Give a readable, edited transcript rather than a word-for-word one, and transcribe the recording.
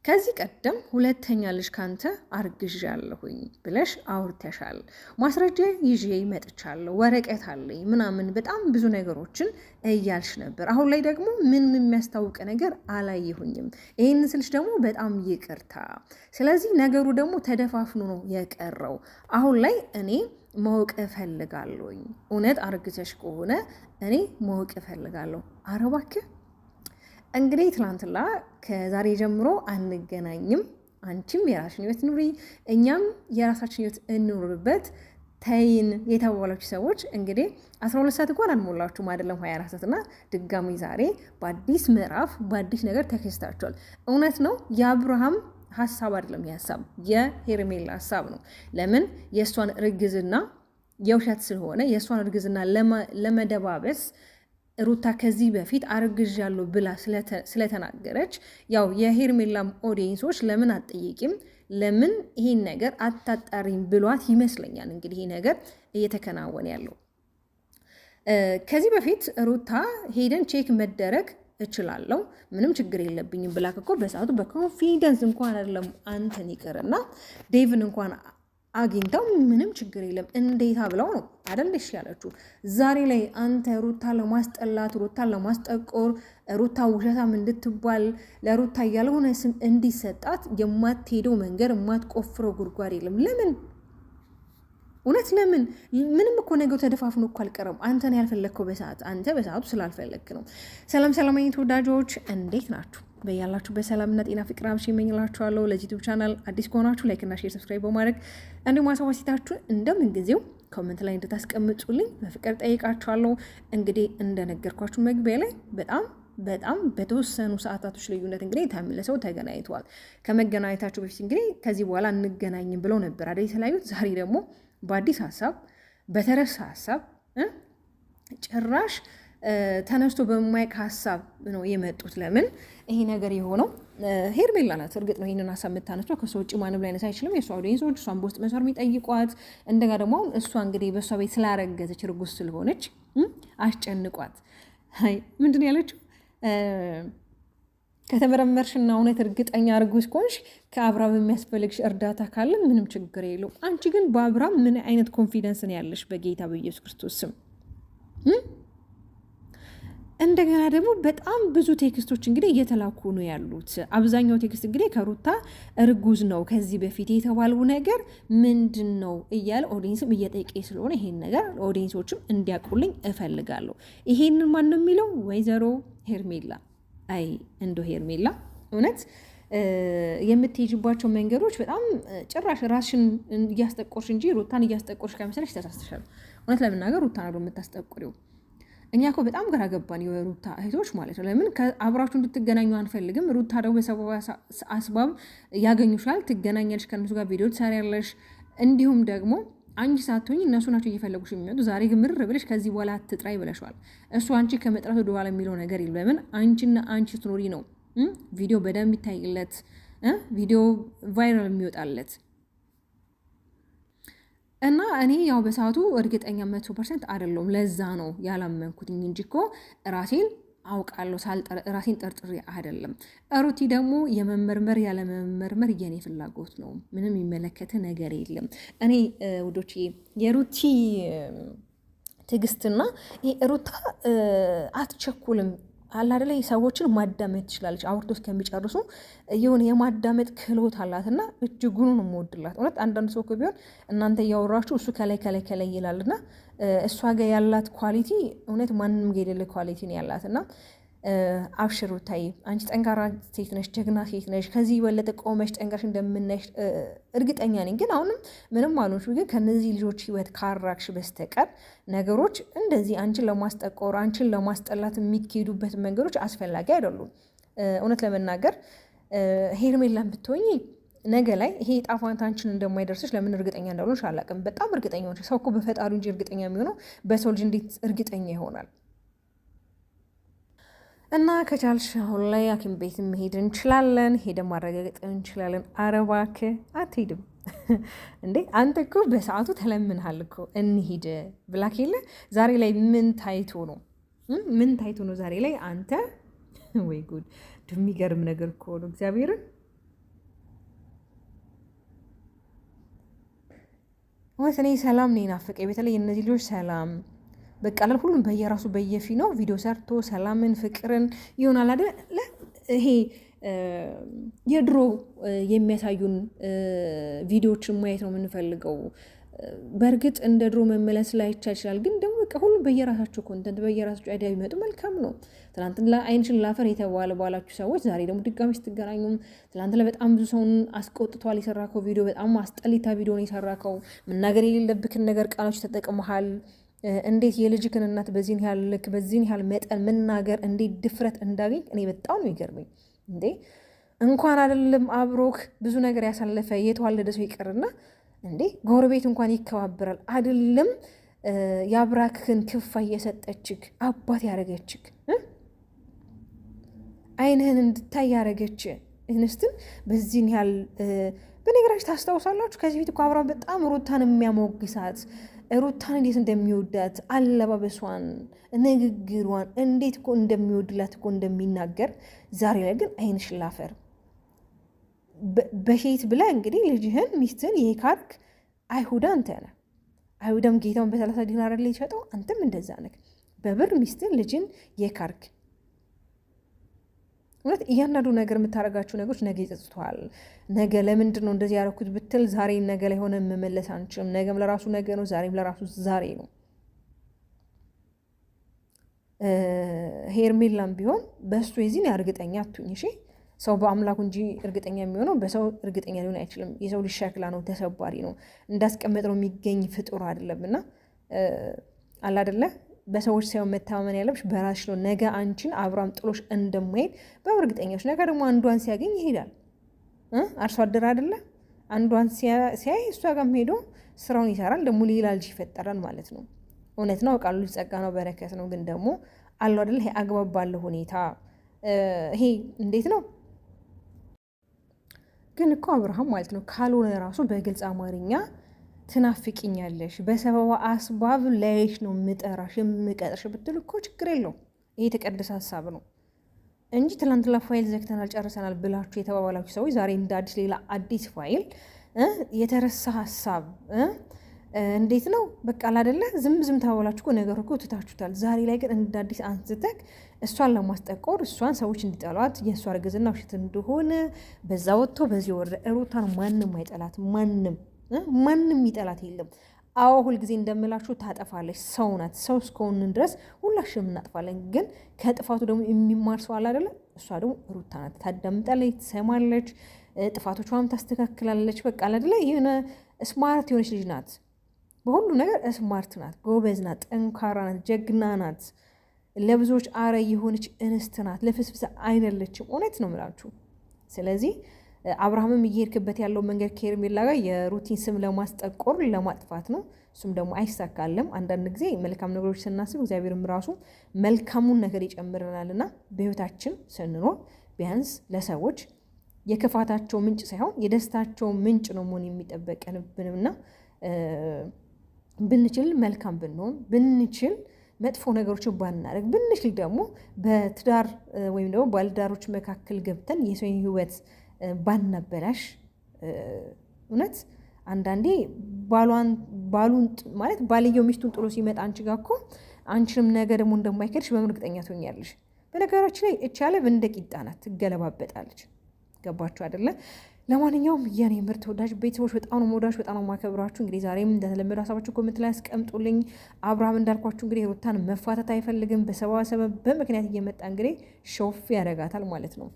ከዚህ ቀደም ሁለተኛ ልጅ ካንተ አርግዣለሁኝ ብለሽ አውርተሻል። ማስረጃ ይዤ መጥቻለሁ፣ ወረቀት አለኝ ምናምን በጣም ብዙ ነገሮችን እያልሽ ነበር። አሁን ላይ ደግሞ ምንም የሚያስታውቅ ነገር አላየሁኝም። ይህን ስልሽ ደግሞ በጣም ይቅርታ። ስለዚህ ነገሩ ደግሞ ተደፋፍኖ ነው የቀረው። አሁን ላይ እኔ ማወቅ እፈልጋለሁኝ። እውነት አርግዘሽ ከሆነ እኔ ማወቅ እፈልጋለሁ። ኧረ እባክህ እንግዲህ ትላንትና ከዛሬ ጀምሮ አንገናኝም፣ አንቺም የራስሽን ህይወት ኑሪ፣ እኛም የራሳችን ህይወት እንኑርበት ተይን የተባላችሁ ሰዎች እንግዲህ 12 ሰዓት እንኳን አልሞላችሁም አይደለም 24 ሰዓት እና ድጋሚ ዛሬ በአዲስ ምዕራፍ በአዲስ ነገር ተከስታችኋል። እውነት ነው የአብርሃም ሀሳብ አይደለም፣ የሀሳብ የሄርሜላ ሀሳብ ነው። ለምን የእሷን እርግዝና የውሸት ስለሆነ የእሷን እርግዝና ለመደባበስ ሩታ ከዚህ በፊት አርግዣለሁ ብላ ስለተናገረች ያው የሄርሜላም ኦዲየንሶች ለምን አትጠይቂም፣ ለምን ይሄን ነገር አታጣሪም ብሏት ይመስለኛል እንግዲህ ይሄ ነገር እየተከናወነ ያለው። ከዚህ በፊት ሩታ ሄደን ቼክ መደረግ እችላለሁ ምንም ችግር የለብኝም ብላ እኮ በሰዓቱ በኮንፊደንስ እንኳን አይደለም አንተን ይቅርና ዴቭን እንኳን አግኝተው ምንም ችግር የለም እንዴታ ብለው ነው አይደልሽ ያለችው። ዛሬ ላይ አንተ ሩታ ለማስጠላት ሩታ ለማስጠቆር ሩታ ውሸታም እንድትባል ለሩታ ያልሆነ ስም እንዲሰጣት የማትሄደው መንገድ የማትቆፍረው ጉድጓድ የለም። ለምን እውነት ለምን? ምንም እኮ ነገው ተደፋፍኖ እኮ አልቀረም። አንተን ያልፈለግከው አንተ በሰዓቱ ስላልፈለግክ ነው። ሰላም ሰላም ተወዳጆች እንዴት ናችሁ? በያላችሁ በሰላምና ጤና ፍቅር አብሽ ይመኝላችኋለሁ። ለዚህ ዩቲዩብ ቻናል አዲስ ከሆናችሁ ላይክ እና ሼር ሰብስክራይብ በማድረግ እንዲሁም ማሳወሲታችሁን እንደምንጊዜው ኮሜንት ላይ እንድታስቀምጡልኝ በፍቅር ጠይቃችኋለሁ። እንግዲህ እንደነገርኳችሁ መግቢያ ላይ በጣም በተወሰኑ ሰዓታቶች ልዩነት እንግዲህ ተመልሰው ተገናኝተዋል። ከመገናኘታቸው በፊት እንግዲህ ከዚህ በኋላ እንገናኝም ብለው ነበር አይደል የተለያዩት። ዛሬ ደግሞ በአዲስ ሀሳብ በተረሳ ሀሳብ ጭራሽ ተነስቶ በማይክ ሀሳብ ነው የመጡት። ለምን ይሄ ነገር የሆነው ሄርሜላ ናት። እርግጥ ነው ይህንን ሀሳብ የምታነሳው ከሰው ውጭ ማንም ላይነት አይችልም። የእሷ ኦዲየንሶች እሷን በውስጥ መስመር የሚጠይቋት እንደጋ ደግሞ አሁን እሷ እንግዲህ በእሷ ቤት ስላረገዘች እርጉዝ ስለሆነች አስጨንቋት። ምንድን ያለችው ከተመረመርሽና እውነት እርግጠኛ እርጉዝ ከሆንሽ ከአብርሃም የሚያስፈልግሽ እርዳታ ካለ ምንም ችግር የለውም። አንቺ ግን በአብርሃም ምን አይነት ኮንፊደንስ ነው ያለሽ? በጌታ በኢየሱስ ክርስቶስ ስም እንደገና ደግሞ በጣም ብዙ ቴክስቶች እንግዲህ እየተላኩ ነው ያሉት። አብዛኛው ቴክስት እንግዲህ ከሩታ እርጉዝ ነው ከዚህ በፊት የተባለው ነገር ምንድን ነው እያለ ኦዲየንስም እየጠየቀ ስለሆነ ይሄን ነገር ኦዲየንሶችም እንዲያውቁልኝ እፈልጋለሁ። ይሄንን ማን ነው የሚለው? ወይዘሮ ሄርሜላ። አይ እንዶ ሄርሜላ እውነት የምትሄጅባቸው መንገዶች በጣም ጭራሽ ራስሽን እያስጠቆርሽ እንጂ ሩታን እያስጠቆርሽ ከመሰለሽ ተሳስተሻል። እውነት ለመናገር ሩታን ነው የምታስጠቁሪው። እኛ እኮ በጣም ግራ ገባን የሩታ እህቶች ማለት ነው። ለምን አብራችሁ እንድትገናኙ አንፈልግም። ሩታ ደግሞ በሰበብ አስባብ ያገኙሻል፣ ትገናኛለሽ፣ ከእነሱ ጋር ቪዲዮ ትሰሪያለሽ። እንዲሁም ደግሞ አንቺ ሳትሆኝ እነሱ ናቸው እየፈለጉሽ የሚመጡ። ዛሬ ግን ምር ብለሽ ከዚህ በኋላ አትጥራይ ብለሻል። እሱ አንቺ ከመጥራት ወደ ኋላ የሚለው ነገር የለም። ለምን አንቺና አንቺ ስትኖሪ ነው ቪዲዮ በደንብ ይታይለት፣ ቪዲዮ ቫይራል የሚወጣለት እና እኔ ያው በሰዓቱ እርግጠኛ 100% አይደለሁም። ለዛ ነው ያላመንኩትኝ እንጂ እኮ ራሴን አውቃለሁ። ራሴን ጠርጥሬ አይደለም። ሩቲ ደግሞ የመመርመር ያለመመርመር የኔ ፍላጎት ነው። ምንም የሚመለከት ነገር የለም። እኔ ውዶቼ የሩቲ ትዕግስትና ሩታ አትቸኩልም አላደለ ሰዎችን ማዳመጥ ትችላለች። አውርቶ እስከሚጨርሱ የሆነ የማዳመጥ ክህሎት አላትና እጅጉን ነው የምወድላት። እውነት አንዳንድ ሰው ቢሆን እናንተ እያወራችሁ እሱ ከላይ ይላልና እሷ ጋር ያላት ኳሊቲ እውነት ማንም ጋር የሌለ ኳሊቲ ነው ያላትና አብሽሩ ታይ አንቺ ጠንካራ ሴት ነሽ፣ ጀግና ሴት ነሽ። ከዚህ የበለጠ ቆመሽ ጠንካራሽ እንደምናይሽ እርግጠኛ ነኝ። ግን አሁንም ምንም አልሆንሽ። ግን ከነዚህ ልጆች ህይወት ካራክሽ በስተቀር ነገሮች እንደዚህ አንቺን ለማስጠቆር አንቺን ለማስጠላት የሚካሄዱበት መንገዶች አስፈላጊ አይደሉም። እውነት ለመናገር ሄርሜላን ብትሆኚ ነገ ላይ ይሄ ጣፋንት አንቺን እንደማይደርስሽ ለምን እርግጠኛ እንዳልሆንሽ አላውቅም። በጣም እርግጠኛ ሆንሽ። ሰው እኮ በፈጣሪ እንጂ እርግጠኛ የሚሆነው በሰው ልጅ እንዴት እርግጠኛ ይሆናል? እና ከቻልሽ አሁን ላይ ሐኪም ቤት መሄድ እንችላለን፣ ሄደ ማረጋገጥ እንችላለን። ኧረ እባክህ አትሄድም እንዴ? አንተ እኮ በሰዓቱ ተለምንሃል እኮ እንሂድ ብላክ የለ። ዛሬ ላይ ምን ታይቶ ነው ዛሬ ላይ አንተ? ወይ ጉድ! የሚገርም ነገር እኮ ነው እግዚአብሔርን ማለት እኔ ሰላም ነው ናፈቀኝ። በተለይ እነዚህ ልጆች ሰላም በቃ ሁሉም በየራሱ በየፊ ነው ቪዲዮ ሰርቶ ሰላምን ፍቅርን ይሆናል አይደለ? ይሄ የድሮ የሚያሳዩን ቪዲዮዎችን ማየት ነው የምንፈልገው። በእርግጥ እንደ ድሮ መመለስ ላይቻ ይችላል፣ ግን ደግሞ በቃ ሁሉም በየራሳቸው ኮንተንት በየራሳቸው አይዲያ ቢመጡ መልካም ነው። ትናንትና አይንሽን ላፈር የተባለ ባላችሁ ሰዎች ዛሬ ደግሞ ድጋሚ ስትገናኙም ትናንት ላይ በጣም ብዙ ሰውን አስቆጥቷል የሰራከው ቪዲዮ፣ በጣም አስጠሊታ ቪዲዮ ነው የሰራከው። መናገር የሌለብክን ነገር ቃሎች ተጠቅመሃል። እንዴት የልጅክን እናት በዚህን ያህል ልክ በዚህን ያህል መጠን መናገር እንዴት ድፍረት እንዳገኝ እኔ በጣም ነው ይገርመኝ። እንዴ እንኳን አይደለም አብሮክ ብዙ ነገር ያሳለፈ የተዋለደ ሰው ይቅርና እንዴ ጎረቤት እንኳን ይከባበራል አይደለም? የአብራክህን ክፋይ የሰጠችክ አባት ያደረገችክ አይንህን እንድታይ ያደረገች እንስትን በዚህን ያህል በነገራችን ታስታውሳላችሁ። ከዚህ ፊት እኮ አብርሃም በጣም ሩታን የሚያሞግሳት ሩታን እንዴት እንደሚወዳት አለባበሷን፣ ንግግሯን እንዴት እኮ እንደሚወድላት እኮ እንደሚናገር። ዛሬ ላይ ግን አይንሽ ላፈር በሄት ብላ እንግዲህ ልጅህን ሚስትህን የካርክ አይሁዳ አንተ ነህ። አይሁዳም ጌታውን በ30 ዲናር ላይ ይሸጠው፣ አንተም እንደዛ ነህ። በብር ሚስትህን ልጅን የካርክ እውነት እያንዳንዱ ነገር የምታደርጋቸው ነገሮች ነገ ይጸጽተዋል። ነገ ለምንድን ነው እንደዚህ ያደረኩት ብትል ዛሬ ነገ ላይ ሆነ መመለስ አንችልም። ነገም ለራሱ ነገ ነው፣ ዛሬም ለራሱ ዛሬ ነው። ሄርሜላም ቢሆን በእሱ የዚህን እርግጠኛ አትሁኝ እሺ። ሰው በአምላኩ እንጂ እርግጠኛ የሚሆነው በሰው እርግጠኛ ሊሆን አይችልም። የሰው ልጅ ሸክላ ነው፣ ተሰባሪ ነው፣ እንዳስቀመጥ ነው የሚገኝ ፍጡር አይደለም። እና አላደለ በሰዎች ሳይሆን መተማመን ያለብሽ በራስሽ ነው። ነገ አንቺን አብራም ጥሎሽ እንደማይሄድ በእርግጠኛሽ። ነገ ደግሞ አንዷን ሲያገኝ ይሄዳል። አርሶ አደር አይደለ? አንዷን ሲያይ እሷ ጋርም ሄዶ ስራውን ይሰራል። ደግሞ ሌላ ልጅ ይፈጠራል ማለት ነው። እውነት ነው ቃሉ ጸጋ ነው በረከት ነው። ግን ደግሞ አለው አይደለ? ይሄ አግባብ ባለው ሁኔታ ይሄ እንዴት ነው ግን እኮ አብርሃም ማለት ነው ካልሆነ ራሱ በግልጽ አማርኛ ትናፍቂኛለሽ፣ በሰበባ አስባብ ላይሽ ነው ምጠራሽ የምቀጥርሽ ብትል እኮ ችግር የለው። ይሄ የተቀደሰ ሀሳብ ነው እንጂ ትላንትና ፋይል ዘግተናል ጨርሰናል ብላችሁ የተባባላችሁ ሰዎች ዛሬ እንደ አዲስ ሌላ አዲስ ፋይል የተረሳ ሀሳብ እንዴት ነው በቃ አይደለ? ዝም ተባባላችሁ እኮ ነገር እኮ ትታችሁታል። ዛሬ ላይ ግን እንደ አዲስ አንስተክ እሷን ለማስጠቆር እሷን ሰዎች እንዲጠሏት የእሷ እርግዝና ውሸት እንደሆነ በዛ ወጥቶ በዚህ ወረደ። ሩታን ማንም አይጠላት፣ ማንም ይጠላት የለም። አዎ ሁልጊዜ እንደምላችሁ ታጠፋለች፣ ሰው ናት። ሰው እስከሆንን ድረስ ሁላችንም እናጥፋለን። ግን ከጥፋቱ ደግሞ የሚማር ሰው አለ አይደለ? እሷ ደግሞ ሩታ ናት። ታዳምጣለች፣ ትሰማለች፣ ጥፋቶቿም ታስተካክላለች። በቃ አይደለ? የሆነ ስማርት የሆነች ልጅ ናት። በሁሉ ነገር ስማርት ናት፣ ጎበዝ ናት፣ ጠንካራ ናት፣ ጀግና ናት። ለብዙዎች አረ የሆነች እንስት ናት። ለፍስፍስ አይደለችም። እውነት ነው የምላችሁ። ስለዚህ አብርሃምም እየሄድክበት ያለው መንገድ ከሄርሜላ ጋር የሩቲን ስም ለማስጠቆር ለማጥፋት ነው። እሱም ደግሞ አይሳካለም። አንዳንድ ጊዜ መልካም ነገሮች ስናስብ እግዚአብሔርም ራሱ መልካሙን ነገር ይጨምረናል እና በህይወታችን ስንኖር ቢያንስ ለሰዎች የክፋታቸው ምንጭ ሳይሆን የደስታቸው ምንጭ ነው መሆን የሚጠበቀንብንና ብንችል መልካም ብንሆን ብንችል መጥፎ ነገሮችን ባናደርግ ብንችል ደግሞ በትዳር ወይም ደግሞ ባለትዳሮች መካከል ገብተን የሰውን ህይወት ባናበላሽ። እውነት አንዳንዴ ባሉን ማለት ባልየው ሚስቱን ጥሎ ሲመጣ አንቺ ጋር እኮ አንቺንም ነገ ደግሞ እንደማይከድሽ በምን እርግጠኛ ትሆኛለሽ? በነገራችን ላይ እቻለ እንደ ቂጣ ናት፣ ትገለባበጣለች። ገባችሁ አይደለ? ለማንኛውም የኔ ምርጥ ተወዳጅ ቤተሰቦች በጣም ነው የምወዳችሁ፣ በጣም ነው የማከብራችሁ። እንግዲህ ዛሬም እንደተለመደ ሀሳባችሁ ኮሜንት ላይ ያስቀምጡልኝ። አብርሃም እንዳልኳችሁ እንግዲህ ሩታን መፋታት አይፈልግም። በሰበብ በምክንያት እየመጣ እንግዲህ ሾፍ ያደርጋታል ማለት ነው።